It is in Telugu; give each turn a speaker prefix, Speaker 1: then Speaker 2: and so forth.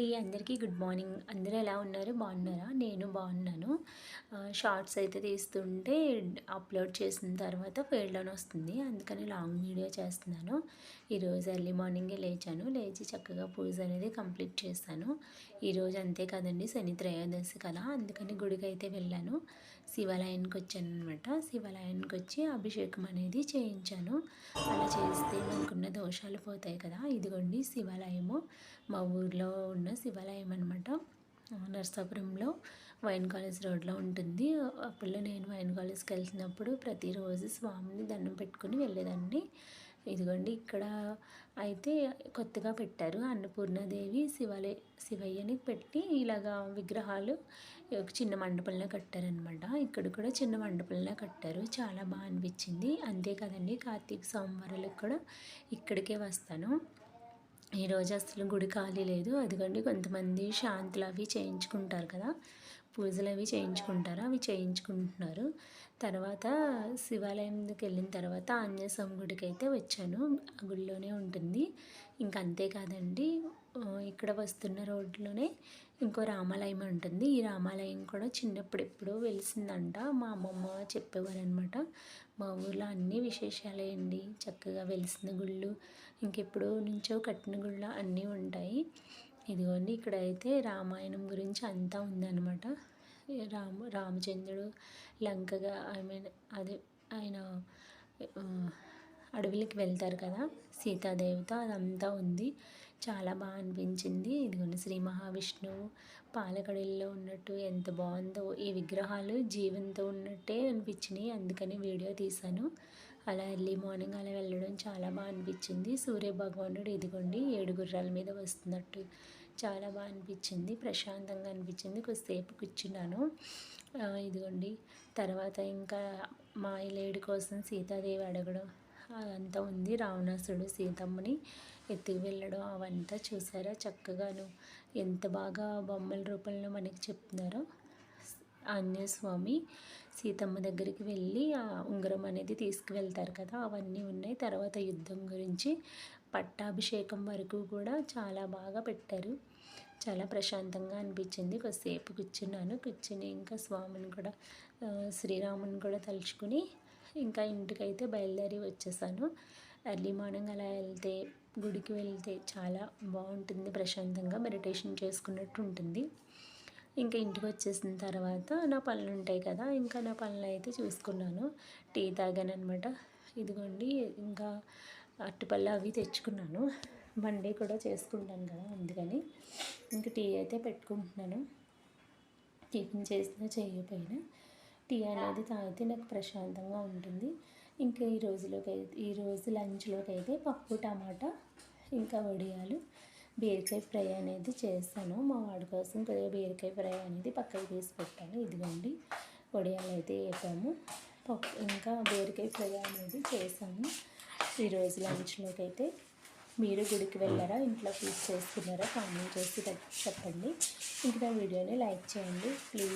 Speaker 1: అందరికీ గుడ్ మార్నింగ్. అందరూ ఎలా ఉన్నారు? బాగున్నారా? నేను బాగున్నాను. షార్ట్స్ అయితే తీస్తుంటే అప్లోడ్ చేసిన తర్వాత ఫెయిల్డ్ అని వస్తుంది. అందుకని లాంగ్ వీడియో చేస్తున్నాను. ఈరోజు ఎర్లీ మార్నింగే లేచాను. లేచి చక్కగా పూజ అనేది కంప్లీట్ చేశాను. ఈరోజు అంతే కదండి, శని త్రయోదశి కదా, అందుకని గుడికి అయితే వెళ్ళాను. శివాలయానికి వచ్చాను అనమాట. శివాలయానికి వచ్చి అభిషేకం అనేది చేయించాను. అలా చేస్తే మనకున్న దోషాలు పోతాయి కదా. ఇదిగోండి శివాలయము, మా ఊర్లో ఉన్న శివాలయం అనమాట. నర్సాపురంలో వైన్ కాలేజ్ రోడ్లో ఉంటుంది. అప్పుడు నేను వైన్ కాలేజ్కి వెళ్తున్నప్పుడు ప్రతిరోజు స్వామిని దండం పెట్టుకుని వెళ్ళేదాన్ని. ఇదిగోండి ఇక్కడ అయితే కొత్తగా పెట్టారు అన్నపూర్ణాదేవి శివయ్యని పెట్టి ఇలాగా విగ్రహాలు చిన్న మండపంలో కట్టారనమాట. ఇక్కడ కూడా చిన్న మండపంలో కట్టారు. చాలా బాగా అనిపించింది. అంతే కదండి, కార్తీక సోమవారాలకు కూడా ఇక్కడికే వస్తాను. ఈరోజు అసలు గుడి ఖాళీ లేదు. అదిగోండి కొంతమంది శాంతులు అవి చేయించుకుంటారు కదా, పూజలు అవి చేయించుకుంటారు, అవి చేయించుకుంటున్నారు. తర్వాత శివాలయంకి వెళ్ళిన తర్వాత ఆంజనేయ స్వామి గుడికి అయితే వచ్చాను. ఆ గుడిలోనే ఉంటుంది. ఇంక అంతేకాదండి, ఇక్కడ వస్తున్న రోడ్లోనే ఇంకో రామాలయం ఉంటుంది. ఈ రామాలయం కూడా చిన్నప్పుడు ఎప్పుడో వెలిసిందంట. మా అమ్మమ్మ చెప్పేవారనమాట. మా ఊర్లో అన్ని విశేషాలే అండి. చక్కగా వెలిసిన గుళ్ళు, ఇంకెప్పుడో నుంచో కట్టిన గుళ్ళు అన్నీ ఉంటాయి. ఇదిగోండి ఇక్కడైతే రామాయణం గురించి అంతా ఉందన్నమాట. రామచంద్రుడు లంకగా అదే ఆయన అడవికి వెళ్తారు కదా, సీతాదేవితో అదంతా ఉంది. చాలా బాగా అనిపించింది. ఇదిగోండి శ్రీ మహావిష్ణువు పాలకడల్లో ఉన్నట్టు ఎంత బాగుందో. ఈ విగ్రహాలు జీవంతో ఉన్నట్టే అనిపించినాయి. అందుకని వీడియో తీశాను. అలా ఎర్లీ మార్నింగ్ అలా వెళ్ళడం చాలా బాగా అనిపించింది. సూర్య భగవానుడు ఇదిగోండి 7 గుర్రాల మీద వస్తున్నట్టు చాలా బాగా అనిపించింది. ప్రశాంతంగా అనిపించింది. కొద్దిసేపు కూర్చున్నాను. ఇదిగోండి తర్వాత ఇంకా మాయలేడి కోసం సీతాదేవి అడగడం అదంతా ఉంది. రావణాసుడు సీతమ్మని ఎత్తుకు వెళ్ళడం అవంతా చూసారా. చక్కగాను ఎంత బాగా బొమ్మల రూపంలో మనకి చెప్తున్నారో. ఆంజనేయ స్వామి సీతమ్మ దగ్గరికి వెళ్ళి ఆ ఉంగరం అనేది తీసుకువెళ్తారు కదా, అవన్నీ ఉన్నాయి. తర్వాత యుద్ధం గురించి పట్టాభిషేకం వరకు కూడా చాలా బాగా పెట్టారు. చాలా ప్రశాంతంగా అనిపించింది. కొద్దిసేపు కూర్చున్నాను. కూర్చుని ఇంకా స్వామిని కూడా శ్రీరాముని కూడా తలుచుకుని ఇంకా ఇంటికైతే బయలుదేరి వచ్చేసాను. ఎర్లీ మార్నింగ్ అలా వెళ్తే, గుడికి వెళ్తే చాలా బాగుంటుంది. ప్రశాంతంగా మెడిటేషన్ చేసుకున్నట్టు ఉంటుంది. ఇంకా ఇంటికి వచ్చేసిన తర్వాత నా పనులు ఉంటాయి కదా, ఇంకా నా పనులు అయితే చూసుకున్నాను. టీ తాగాను అనమాట. ఇదిగోండి ఇంకా అరటిపళ్ళు అవి తెచ్చుకున్నాను. మండే కూడా చేసుకుంటాను కదా, అందుకని ఇంకా టీ అయితే పెట్టుకుంటున్నాను. టిఫిన్ చేసినా చేయకపోయినా టీ అనేది తాగితే నాకు ప్రశాంతంగా ఉంటుంది. ఇంకా ఈరోజు లంచ్లోకి అయితే పప్పు టమాటా ఇంకా వడియాలు బీరకాయ ఫ్రై అనేది చేస్తాను. మా వాడి కోసం కొద్దిగా బీరకాయ ఫ్రై అనేది పక్కకి తీసి పెట్టాను. ఇదిగోండి వడియాలు అయితే వేసాము. పప్పు ఇంకా బీరకాయ ఫ్రై అనేది చేశాను ఈరోజు లంచ్లోకి అయితే. మీరు గుడికి వెళ్ళారా, ఇంట్లో పూజ చేసుకున్నారా? కామెంట్ చేసి చెప్పండి. ఇంకా నా వీడియోని లైక్ చేయండి ప్లీజ్.